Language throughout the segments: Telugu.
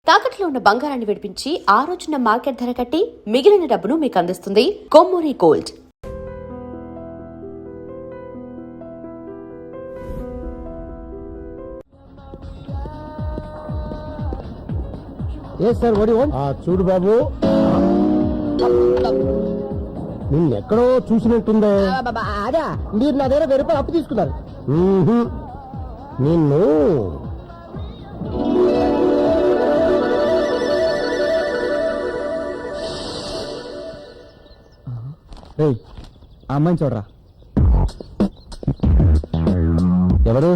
తాకట్లో ఉన్న బంగారాన్ని విడిపించి ఆ రోజున మార్కెట్ ధర కట్టి మిగిలిన డబ్బును మీకు అందిస్తుంది కొమ్మూరి గోల్డ్. చూడు బాబు, నిన్నెక్కడో చూసినట్టుందే. అదా మీరు నా దగ్గర 1000 రూపాయలు అప్పు తీసుకున్నారు. నిన్ను ఆ అమ్మాయిని చూడరా. ఎవరు?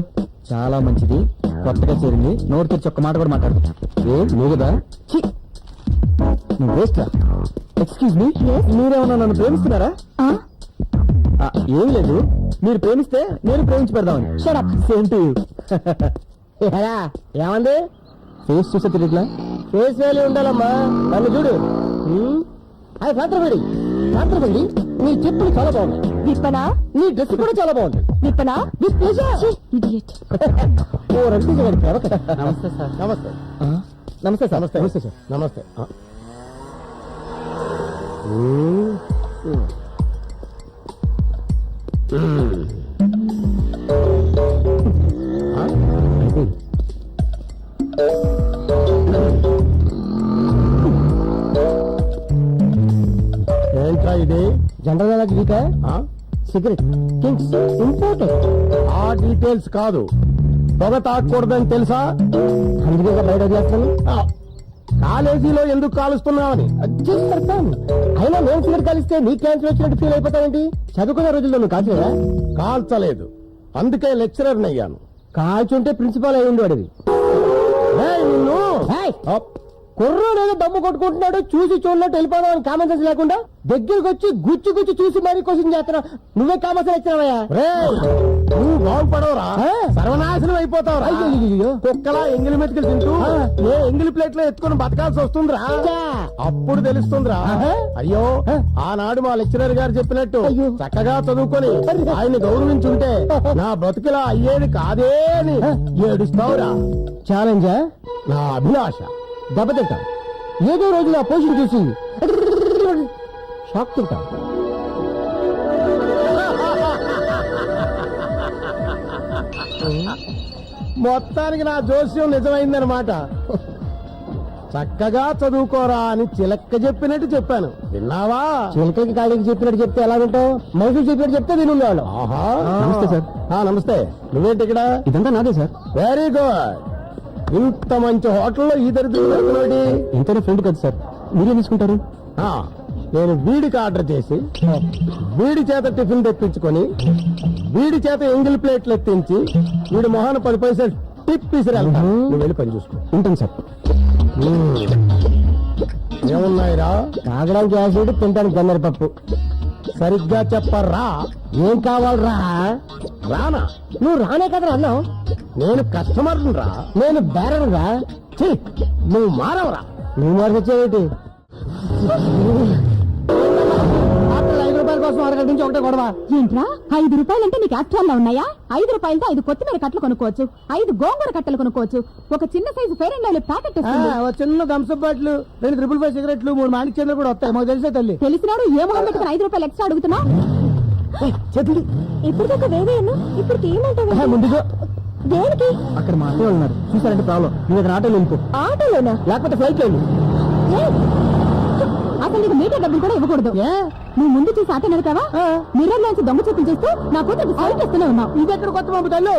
చాలా మంచిది, కొత్తగా చేరింది, నోరు తెరిచి ఒక్క మాట కూడా మాట్లాడు. నువ్వు కదా? నువ్వు వేస్తా. ఎక్స్క్యూజ్ మీ, మీరేమన్నా నన్ను ప్రేమిస్తున్నారా? ఏం లేదు, మీరు ప్రేమిస్తే నేను ప్రేమించి పెడదామని. ఏమంది? ఫేస్ చూసే తెలియట్లా? ఫేస్ వాల్యూ ఉండాలమ్మా. నన్ను చూడు. అది సాంత్రపడి నీ చెప్పులు చాలా బాగుంది. విప్పనా? నీ డ్రెస్ కూడా చాలా బాగుంది. విప్పనా? ఓ రవితేజ గారి ప్రేమ కదా. నమస్తే సార్. నమస్తే నమస్తే సార్. నమస్తే నమస్తే సార్. నమస్తే. ఏంట్రా ఇది? జనరల్ గీత సిగరెట్ కింగ్స్ ఇంపార్టెంట్. ఆ డీటెయిల్స్ కాదు, పొగ తాగకూడదని తెలుసా? అందుకే బయట వదిలేస్తాను. కాలేజీలో ఎందుకు కాలుస్తున్నావని చెప్తాను. అయినా నేను సిగరెట్ కాలిస్తే నీ క్యాన్సర్ వచ్చినట్టు ఫీల్ అయిపోతావేంటి? చదువుకునే రోజుల్లో నువ్వు కాల్చలేదా? కాల్చలేదు, అందుకే లెక్చరర్ అయ్యాను. కాల్చుంటే ప్రిన్సిపాల్ అయి ఉండేవాడివి. నిన్ను కుర్రోడేదో దమ్ము కొట్టుకుంటున్నాడు, చూసి చూడనట్టు వెళ్ళిపోదామని కామన్ సెన్స్ లేకుండా దగ్గరికి వచ్చి గుచ్చి చూసి మరీ క్వశ్చన్ చేస్తున్నావు. నువ్వే కామన్ సెన్స్ ఇచ్చినావయ్యా. నువ్వు బాగుపడవరా, సర్వనాశనం అయిపోతావురా. కుక్కలా ఎంగిలి మెతుకులు తింటూ ఏ ఎంగిలి ప్లేట్ లో ఎత్తుకుని బతకాల్సి వస్తుందిరా. అప్పుడు తెలుస్తుందిరా. అయ్యో, ఆనాడు మా లెక్చరర్ గారు చెప్పినట్టు చక్కగా చదువుకొని ఆయన్ని గౌరవించుంటే నా బతుకులా అయ్యేది కాదే అని ఏడుస్తావురా. ఛాలెంజా? నా అభిలాష. దెబ్బతింటా ఏదో రోజు నా పోషన్ చూసి షాక్ తింటా. మొత్తానికి నా జోస్యం నిజమైందనమాట. చక్కగా చదువుకోరా అని చిలక్క చెప్పినట్టు చెప్పాను, విన్నావా? చిలకకి కాళీకి చెప్పినట్టు చెప్తే ఎలా వింటావు? మనుషులు చెప్పినట్టు చెప్తే వినుండేవాళ్ళు. నమస్తే సార్. నమస్తే. నువ్వేంటి ఇక్కడ? ఇదంతా నాదే సార్. Very good. ఇంత మంచి హోటల్లో ఈ దరిద్రుడి ఇంతనే ఫ్రెండ్ కదా సార్, మీరేం తీసుకుంటారు? నేను వీడికి ఆర్డర్ చేసి వీడి చేత టిఫిన్ తెప్పించుకొని వీడి చేత ఎంగిల్ ప్లేట్లు ఎత్తించి వీడి మొహాన 10 పైసలు టిప్ తీసుకెళ్తాను. నువ్వు వెళ్ళి పని చూసుకో. ఉంటాను సార్. ఏమున్నాయిరా? తాగడానికి యాసిడ్, తినడానికి గన్నర పప్పు. సరిగ్గా చెప్పరా, ఏం కావాలరా? రానా? నువ్వు రానే కదరా అన్నావు. నేను కస్టమర్ రా, నేను బేరర్ రా. నువ్వు మారవరా. నువ్వు మార్చొచ్చేటి? 5 రూపాయల కోసం అరగంట నుంచి ఒకటే గొడవ. ఏంట్రా 5 రూపాయలంటే నీకు యాక్చువల్గా ఉన్నాయా? 5 రూపాయలతో 5 కొత్తిమీర కట్టలు కొనుక్కోవచ్చు, 5 గోంగూర కట్టలు కొనుక్కోవచ్చు, ఒక చిన్న size fair and lovely packet, చిన్న థమ్స్అప్ బాటిల్, 2 555 సిగరెట్లు, 3 మాణిక్ చంద్ర కూడా వస్తాయి. మాకు తెలిసే తల్లి. తెలిసినాడు ఏ మొహం పెట్టుకుని 5 రూపాయలు ఎక్స్ట్రా అడుగుతున్నా? ఇప్పుడు దాకా వేవేయను, ఇప్పుడు ఏమంటావు? ముందుగా దేనికి? అక్కడ మా అత్తయ్య ఉన్నారు, చూసారంటే ప్రాబ్లం. నువ్వు ఆటోలో వెళ్ళిపో. ఆటోలోనా? లేకపోతే ఫ్లైట్ లో. అసలు నీకు మీటర్ డబ్బులు కూడా ఇవ్వకూడదు. నువ్వు ముందు చూసి ఆటో నడిపావా? మిర్రర్ లోంచి దొంగ చూపులు చేస్తూ నా కూతురు సైట్ ఇస్తూనే ఉన్నావు. ఇది ఎక్కడ కొత్త పంపుతాను?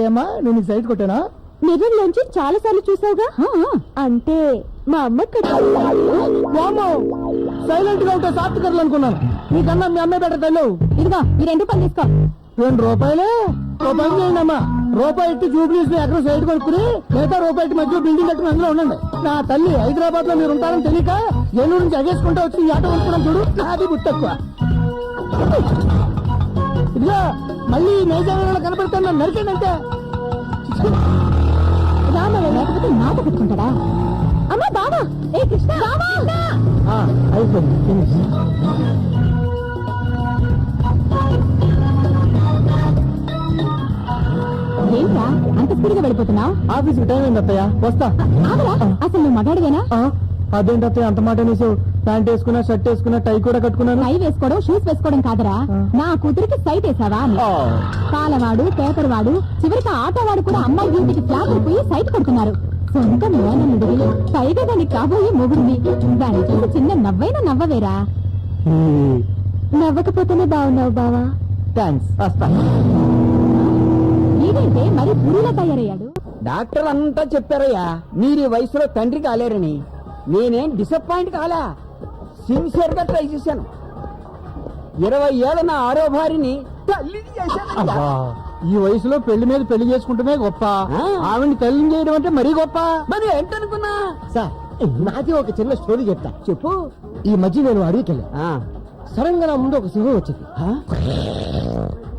ఏమా, నేను సైట్ కొట్టానా? మిర్రర్ లోంచి చాలా సార్లు చూసావుగా. అంటే మా అమ్మ సైలెంట్ గా ఉంటే సాత్వికర్లు అనుకున్నాను. నీకన్నా మీ అమ్మాయి బెటర్ తల్లు. ఇదిగో ఈ 2 రూపాయలు తీసుకో. 2 రూపాయలే? పని చేయండి అమ్మా. రూపాయి ఇట్టి జూబ్లీస్ ఎక్కడ సైడ్ కొనుక్కుని మిగతా రూపాయి మధ్యలో బిల్డింగ్ కట్టుకుని అందులో ఉండండి. నా తల్లి హైదరాబాద్ లో మీరు ఉంటారని తెలియక ఏలూరు నుంచి ఎగేసుకుంటా వచ్చి ఈ ఆటో కొనుక్కున్నాం చూడు. నాది బుద్ధి తక్కువ. ఇదిగో మళ్ళీ నైజాం కనపడతాను, నన్ను నరికండి అంతే. రామయ్య లేకపోతే మాట పెట్టుకుంటాడా? అమ్మా బావా, ఏ కృష్ణ అయిపోయింది. ఏంట్రా అంత స్పీడ్ గా వెళ్ళిపోతున్నావు? ఆఫీస్కి టైం అయింది అత్తయ్య, వస్తా. ఆగరా, అసలు నువ్వు మగాడివేనా? అదేంటి అత్తయ్య అంత మాట అనేసావు? ప్యాంట్ వేసుకున్నా, షర్ట్ వేసుకున్నా, టై కూడా కట్టుకున్నాను. టై వేసుకోవడం, షూస్ వేసుకోవడం కాదరా, నా కూతురికి సైట్ వేసావా అని. పాలవాడు, పేపర్ వాడు, చివరికి ఆటో వాడు కూడా అమ్మాయి ఇంటికి ఫ్లాట్ అయిపోయి సైట్ కొడుతున్నారు. సొంత మేనల్లుడివి, పైగా దానికి కాబోయే మొగుడివి. దాని చూసి చిన్న నవ్వైనా నవ్వవేరా? నవ్వకపోతేనే బాగున్నావు బావా. థ్యాంక్స్, వస్తా. ఏంటంటే మరి పురిలా తయారయ్యాడు. డాక్టర్ అంతా చెప్పారయ్యా మీరు ఈ వయసులో తండ్రి కాలేరని. నేనేం డిసప్పాయింట్ కాలా, సిన్సియర్ గా ట్రై చేశాను. 20 ఏళ్ళ నా ఆరో భార్యని తల్లిని చేశాను. అబ్బా, ఈ వయసులో పెళ్లి మీద పెళ్లి చేసుకుంటమే గొప్ప, ఆవిడ్ని తల్లిని చేయడం అంటే మరీ గొప్ప. మరి ఏంటనుకున్నా సార్, నాది ఒక చిన్న స్టోరీ చెప్తా. చెప్పు. ఈ మధ్య నేను అడవికెళ్ళా. సడన్ గా నా ముందు ఒక సింహం వచ్చింది.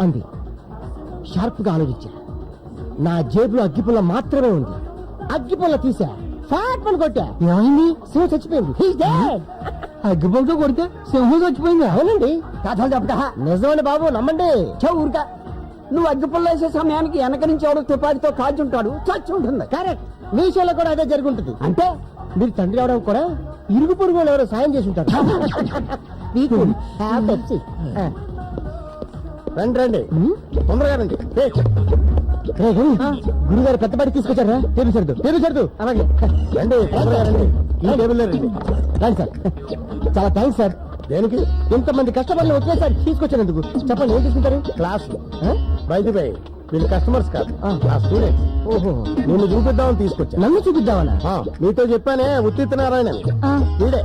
అంది. షార్ప్ గా ఆలోచించా. నా జేబులో అగ్గిపుల్ల మాత్రమే ఉంది. అగ్గిపుల్ల తీసా, ఫ్యాట్ పని కొట్టా. ఏమైంది? సింహం చచ్చిపోయింది. అగ్గిపుల్లతో కొడితే సింహం చచ్చిపోయింది. అవునండి, కథలు చెప్తా. నిజమండి బాబు, నమ్మండి. ఊరికా నువ్వు అగ్గిపుల్ల వేసే సమయానికి వెనక నుంచి ఎవడో తుపాకితో కాల్చుంటాడు, చచ్చి ఉంటుంది. కరెక్ట్, మీ విషయంలో కూడా అదే జరిగి ఉంటుంది. అంటే మీరు తండ్రి అవడం కూడా ఇరుగు పొరుగు వాళ్ళు ఎవరో సాయం చేసి ఉంటారు. రండి రండి, తొందరగా రండి. గురుగారు పెద్దపాటి తీసుకొచ్చారా? టేబుల్ సర్దు, టేబుల్ సర్దు. అలాగే రండి, తొందరగా రండి. ఈ టేబుల్ రండి. రండి సార్. చాలా థ్యాంక్స్ సార్. దేనికి? ఇంతమంది కస్టమర్లు ఒకేసారి తీసుకొచ్చినందుకు. చెప్పండి, ఏం తీసుకుంటారు? క్లాస్ బైది బై, వీళ్ళు కస్టమర్స్ కాదు, నా స్టూడెంట్స్. ఓహో, నిన్ను చూపిద్దామని తీసుకొచ్చా. నన్ను చూపిద్దామనా? మీతో చెప్పానే, ఉత్తిత్ నారాయణ వీడే.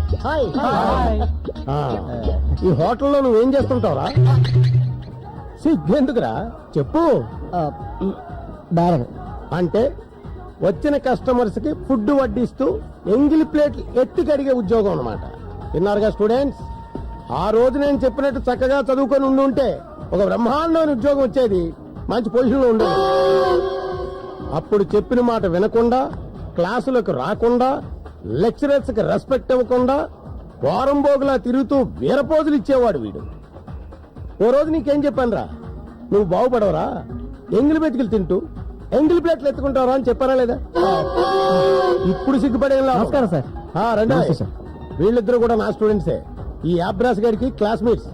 ఈ హోటల్లో నువ్వేం చేస్తుంటావురా? సిగ్గెందుకురా, చెప్పు. అంటే వచ్చిన కస్టమర్స్ కి ఫుడ్ వడ్డిస్తూ ఎంగిలి ప్లేట్లు ఎత్తి కడిగే ఉద్యోగం అన్నమాట. విన్నారుగా స్టూడెంట్స్? ఆ రోజు నేను చెప్పినట్టు చక్కగా చదువుకొని ఉండుంటే ఒక బ్రహ్మాండమైన ఉద్యోగం వచ్చేది, మంచి పొజిషన్ లో ఉండేది. అప్పుడు చెప్పిన మాట వినకుండా, క్లాసులకు రాకుండా, లెక్చరర్స్ కి రెస్పెక్ట్ ఇవ్వకుండా, వారం బోగులా తిరుగుతూ వీరపోజులు ఇచ్చేవాడు వీడు. ఓ రోజు నీకేం చెప్పానురా, నువ్వు బాగుపడవరా, ఎంగిలి బెతికిలు తింటూ ఎంగిలి ప్లేట్లు ఎత్తుకుంటావరా అని చెప్పారా లేదా? ఇప్పుడు సిగ్గుపడే. నమస్కారం సార్. రండి. వీళ్ళిద్దరూ కూడా నా స్టూడెంట్సే. ఈ అబ్రాస్ గారికి క్లాస్మేట్స్.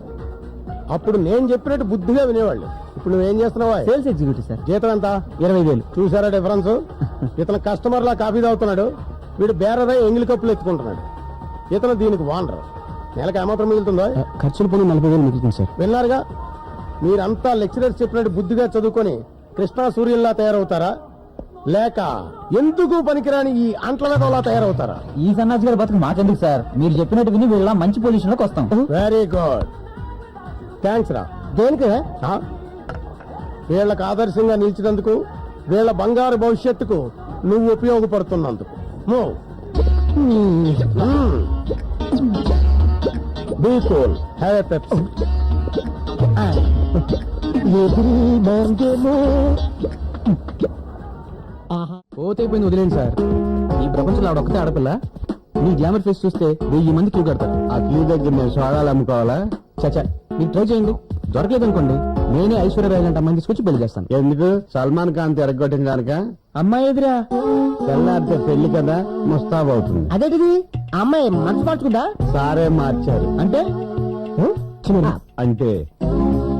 అప్పుడు నేను చెప్పినట్టు బుద్ధిగా వినేవాళ్ళు. ఇప్పుడు నువ్వేం చేస్తున్నావా? Sales executive sir. జీతం ఎంత? 20,000. చూసారా డిఫరెన్స్? ఇతను కస్టమర్ లా కాఫీ తాగుతున్నాడు, వీడు బేరరై ఎంగిలి కప్పులు ఎత్తుకుంటున్నాడు. ఇతను దీనికి వానరు. నెలకు ఏమాత్రం మిగులుతుందో? ఖర్చులు పోనీ 40,000 మిగులుతుంది సార్. విన్నారుగా? మీరంతా లెక్చరర్స్ చెప్పినట్టు బుద్ధిగా చదువుకొని కృష్ణా సూర్యుల్లా తయారవుతారా, లేక ఎందుకు పనికిరాని ఈ అంట్ల వెధవలా తయారవుతారా? ఈ సన్నాసి గారి బతుకు మాకెందుకు సార్, మీరు చెప్పినట్టు విని వీళ్ళ మంచి పొజిషన్ లోకి వస్తాం. వెరీ గుడ్, థ్యాంక్స్ రా. దేనికి? వీళ్ళకు ఆదర్శంగా నిలిచినందుకు, వీళ్ళ బంగారు భవిష్యత్తుకు నువ్వు ఉపయోగపడుతున్నందుకు. Be cool, have a Pepsi. పోతైపోయింది, వదిలేండి సార్. ఈ ప్రపంచంలో ఆవిడ ఆడపిల్ల. మీ గ్లామర్ ఫేస్ చూస్తే 1000 మంది క్యూ కడతారు. ఆ క్యూ దగ్గర నేను సోడాలు అమ్ముకోవాలా? చచ్చా, మీరు ట్రై చేయండి. దొరకలేదు అనుకోండి, నేనే ఐశ్వర్యరాయ్ లాంటి అమ్మాయిని తీసుకొచ్చి పెళ్లి చేస్తాను. ఎందుకు? సల్మాన్ ఖాన్ తిరగొట్టిన కనుక? అమ్మాయి ఎదురా తెల్లారితే పెళ్లి కదా, ముస్తాబ్ అవుతుంది. అదేంటిది? అమ్మాయి మనసు మార్చుకుందా? సారే మార్చారు. అంటే అంటే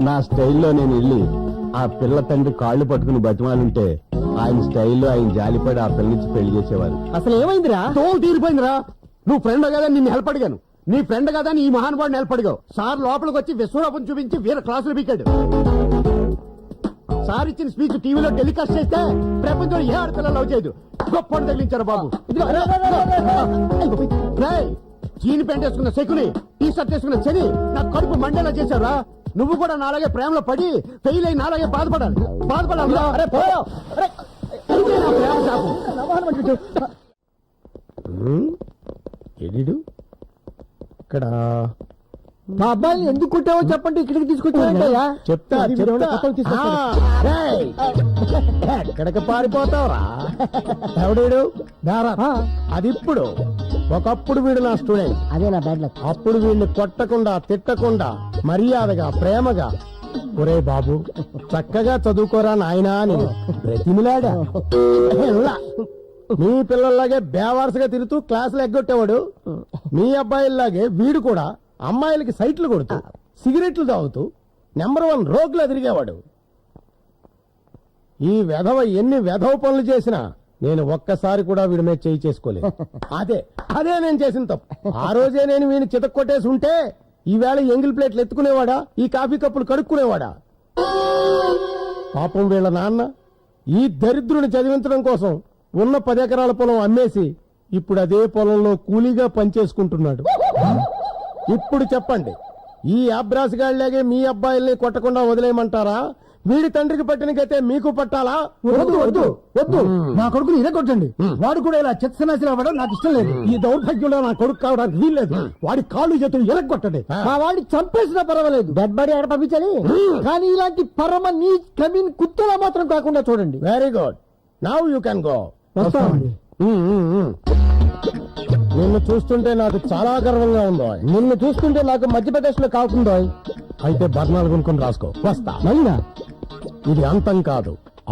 నా స్టైల్లో నేను వెళ్ళి ఆ పిల్ల తండ్రి కాళ్ళు పట్టుకుని బతిమాలుంటే ఆయన స్టైల్లో ఆయన జాలిపడి ఆ పిల్ల నుంచి పెళ్లి చేసేవారు. అసలు ఏమైందిరా? తోలు తీరిపోయిందిరా. నువ్వు ఫ్రెండ్ కదా నిన్ను హెల్ప్ అడిగాను, నీ ఫ్రెండ్ కదా ఈ మహానుభావుని హెల్ప్ అడిగావు. సార్ లోపలికి వచ్చి విశ్వరూపం చూపించి వీర క్లాసులు పీకాడు. సార్ ఇచ్చిన స్పీచ్ టీవీలో టెలికాస్ట్ చేస్తే ప్రపంచంలో ఏ ఆడపిల్ల లవ్ చేయదు. గొప్ప తగిలించారు బాబు. జీని ప్యాంట్ వేసుకున్న శకుని, టీ షర్ట్ వేసుకున్న శని నా కడుపు మండేలా చేశారా. నువ్వు కూడా నాలాగే ప్రేమలో పడి ఫెయిల్ అయి నాలాగే బాధపడాలి. ఇక్కడ మా అబ్బాయిని ఎందుకు కుట్టావో చెప్పండి, ఇక్కడికి తీసుకొచ్చావా? చెప్తా. ఎక్కడికి పారిపోతావురా? ఎవడీడు? అది ఇప్పుడు. ఒకప్పుడు వీడు నా స్టూడెంట్. అదే నా బ్యాడ్ లక్. అప్పుడు వీడిని కొట్టకుండా, తిట్టకుండా, మర్యాదగా, ప్రేమగా ఒరే బాబు చక్కగా చదువుకోరా నాయనా అని బ్రతిమిలాడా ఎల్లా. మీ పిల్లల్లాగే బేవారసుగా తిరుగుతూ క్లాసులు ఎగ్గొట్టేవాడు మీ అబ్బాయిల్లాగే వీడు కూడా అమ్మాయిలకి సైట్లు కొడుతూ సిగరెట్లు తాగుతూ నెంబర్ 1 రోగులా తిరిగేవాడు. ఈ వెధవ ఎన్ని వెధవ పనులు చేసినా నేను ఒక్కసారి కూడా వీడి మీద చేయి చేసుకోలేదు. అదే నేను చేసిన తప్పు. ఆ రోజే నేను వీడిని చితక్కొట్టేసి ఉంటే ఈవేళ ఎంగిల్ ప్లేట్లు ఎత్తుకునేవాడా, ఈ కాఫీ కప్పులు కడుక్కునేవాడా? పాపం వీళ్ళ నాన్న ఈ దరిద్రుని చదివించడం కోసం ఉన్న 10 ఎకరాల పొలం అమ్మేసి ఇప్పుడు అదే పొలంలో కూలీగా పనిచేసుకుంటున్నాడు. ఇప్పుడు చెప్పండి, ఈ అబ్రాసిగాళ్లాగే మీ అబ్బాయిల్ని కొట్టకుండా వదిలేయమంటారా? వీడి తండ్రికి పట్టిన గతే మీకు పట్టాలా? వద్దు వద్దు వద్దు, నా కొడుకుని ఇదే కొట్టండి. వాడు కూడా ఇలా చెత్తనాశలు అవ్వడం నాకు ఇష్టం లేదు. ఈ దౌర్భాగ్యంలో నా కొడుకు కావడానికి వీల్లేదు. వాడి కాళ్ళు చేతులు ఎలగొట్టండి. మా వాడిని చంపేసినా పర్వాలేదు, డెడ్ బాడీ ఎక్కడ పంపించాలి. కానీ ఇలాంటి పరమ నీ కమీన్ కుత్తలా మాత్రం కాకుండా చూడండి. Very good, now you can go. వస్తామండి. నిన్ను చూస్తుంటే నాకు చాలా గర్వంగా ఉందో. నిన్ను చూస్తుంటే నాకు మధ్యప్రదేశ్ లో కాకుందో. అయితే బర్ణాలు కొనుక్కొని రాసుకో. వస్తా. మళ్ళా ఇది అంతం కాదు,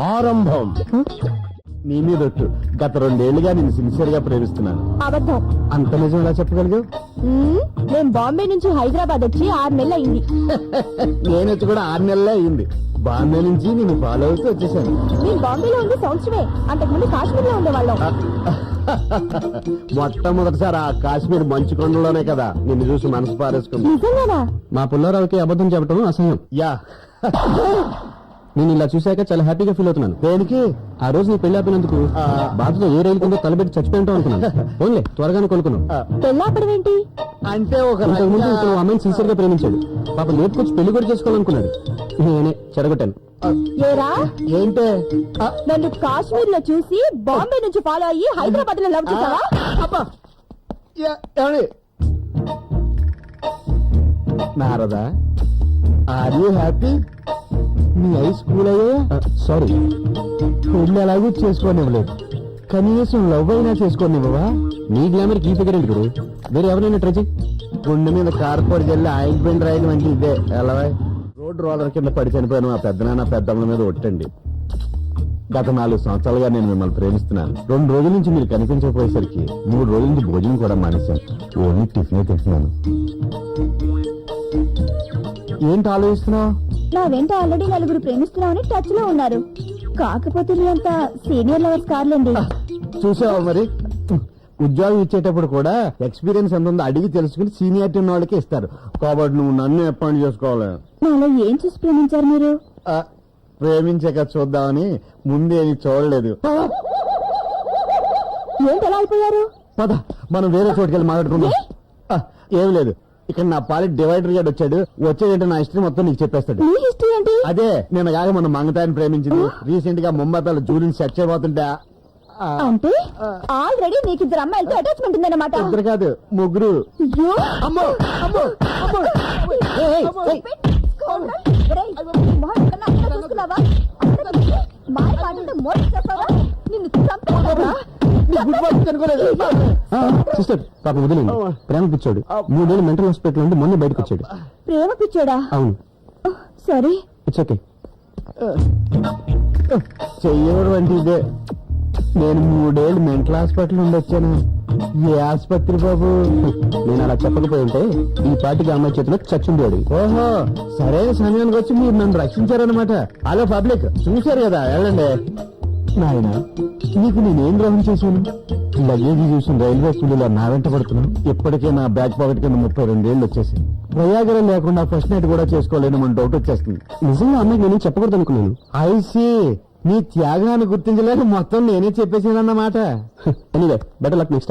ఆరంభం. నీ మీద ఒట్టు. గత 2 ఏళ్లుగా నేను సిన్సియర్ గా ప్రేమిస్తున్నాను. అబద్ధం. అంత నిజం ఎలా చెప్పగలిగావు? నేను బాంబే నుంచి హైదరాబాద్ వచ్చి 6 నెలలు అయింది. నేను వచ్చి కూడా 6 నెలలే అయింది. బాంబే నుంచి నేను ఫాలో అవుతూ వచ్చేసాను. నేను బాంబేలో ఉంది సంవత్సరమే. అంతకుముందు కాశ్మీర్ లో ఉండేవాళ్ళం. మొట్టమొదటిసారి ఆ కాశ్మీర్ మంచు కొండలోనే కదా నిన్ను చూసి మనసు పారేసుకుంది. నిజంగానా? మా పుల్లారావుకి అబద్ధం చెప్పడం అసహ్యం. యా. నేను ఇలా చూశాక చాలా హ్యాపీగా ఫీల్ అవుతున్నాను. దేనికి? ఆ రోజు నీ పెళ్లి ఆపినందుకు బాధతో ఏ రైలు కింద తలబెట్టి చచ్చిపోయింటావు అనుకున్నాను. ఓన్లే త్వరగానే కొనుక్కున్నాను. పెళ్ళాపడం ఏంటి? అంటే ఒక ముందు ఇతను అమ్మాయిని సిన్సియర్ గా ప్రేమించాడు. పాప లేపుకొచ్చి పెళ్లి కూడా చేసుకోవాలనుకున్నాడు. నేనే చెడగొట్టాను. ఏరా, ఏంటే? నన్ను కాశ్మీర్ లో చూసి బాంబే నుంచి ఫాలో అయ్యి హైదరాబాద్ లో లవ్ చేసావా? Narada, are you happy? నీ హై స్కూల్ అయ్యా? సారీ, పెళ్లి ఎలాగూ చేసుకోనివ్వలేదు. కనీసం లవ్ అయినా చేసుకోనివ్వవా? నీ గ్లామర్ కీ ఫిగర్ ఏంటి గురు? వేరే ఎవరైనా ట్రై చేయి. గుండె మీద కార్పోర్ట్ జల్లి ఆయింట్మెంట్ రాయడం అంటే ఇదే. ఎలా రోడ్ రోలర్ కింద పడి చనిపోయిన మా పెద్దనాన్న పెద్దమ్మల మీద ఒట్టండి. గత 4 సంవత్సరాలుగా నేను మిమ్మల్ని ప్రేమిస్తున్నాను. 2 రోజుల నుంచి మీరు కనిపించకపోయేసరికి 3 రోజుల నుంచి భోజనం కూడా మానేశాను. ఓన్లీ టిఫినే తింటున్నాను. ఏంటి ఆలోచిస్తున్నావు? నా వెంట ఆల్రెడీ 4 ప్రేమిస్తున్నామని టచ్ లో ఉన్నారు. కాకపోతే నీ అంత సీనియర్ లవర్స్ కార్లేండి. చూసావా మరి, ఉద్యోగం ఇచ్చేటప్పుడు కూడా ఎక్స్పీరియన్స్ ఎంత ఉందో అడిగి తెలుసుకుని సీనియారిటీ ఉన్న వాళ్ళకే ఇస్తారు. కాబట్టి నువ్వు నన్ను అపాయింట్ చేసుకోవాలి. నాలో ఏం చూసి ప్రేమించారు మీరు? ప్రేమించాక చూద్దామని ముందేమి చూడలేదు. ఏంటి ఎలా అయిపోయారు? పద మనం వేరే చోటుకి వెళ్ళి మాట్లాడుకుందాం. ఏమి లేదు, ఇక్కడ నా పాలిట్ డివైడర్ గారు వచ్చాడు. వచ్చేదంటే నా హిస్టరీ మొత్తం నీకు చెప్పేస్తాడు. మీ హిస్టరీ ఏంటి? అదే నేను కాక మన మంగతాయిని ప్రేమించింది. రీసెంట్ గా ముంబై పిల్లలు జూలిని సెట్ చేయబోతుంటా. అంటే ఆల్రెడీ నీకు 2 అమ్మాయిలతో అటాచ్మెంట్ ఉందన్నమాట. 2 కాదు 3. అయ్యో! అమ్మో అమ్మో అమ్మో. ఒరేయ్, మొహం ఎక్కడన్నా అక్కడ చూసుకున్నావా? అక్కడ చూసి మాయ పాటలతో మోసం చేస్తావా? నిన్ను చంపేస్తావా? సిస్టర్ పాప వదిలేదు. ప్రేమ పిచ్చాడు. 3 ఏళ్ళు మెంటల్ హాస్పిటల్ నుండి మొన్న బయటకు వచ్చాడు. ప్రేమ పిచ్చోడా? అవును. సరే, ఇట్స్ ఓకే. చెయ్యడం అంటే ఇదే. నేను 3 ఏళ్ళు మెంటల్ హాస్పిటల్ నుండి వచ్చాను. ఏ ఆసుపత్రి బాబు? నేను అలా చెప్పకపోయి ఉంటే ఈ పాటికి అమ్మాయి చేతిలో చచ్చుండేవాడు. ఓహో, సరైన సమయానికి వచ్చి మీరు నన్ను రక్షించారనమాట. హలో పబ్లిక్, చూశారు కదా, వెళ్ళండి. నాయన, నీకు నేనేం ద్రోహం చేశాను? లగేజీ చూసిన రైల్వే కూలీలో నా వెంట పడుతున్నాను. ఇప్పటికే నా బ్యాక్ పాకెట్ కింద 32 ఏళ్ళు వచ్చేసి ప్రయాగరం లేకుండా ఫస్ట్ నైట్ కూడా చేసుకోలేని మన డౌట్ వచ్చేస్తుంది. నిజంగా అమ్మాయికి నేను చెప్పకూడదు అనుకున్నాను. ఐసీ, నీ త్యాగాన్ని గుర్తించలేక మొత్తం నేనే చెప్పేసానన్నమాట. Anyway, better luck next time.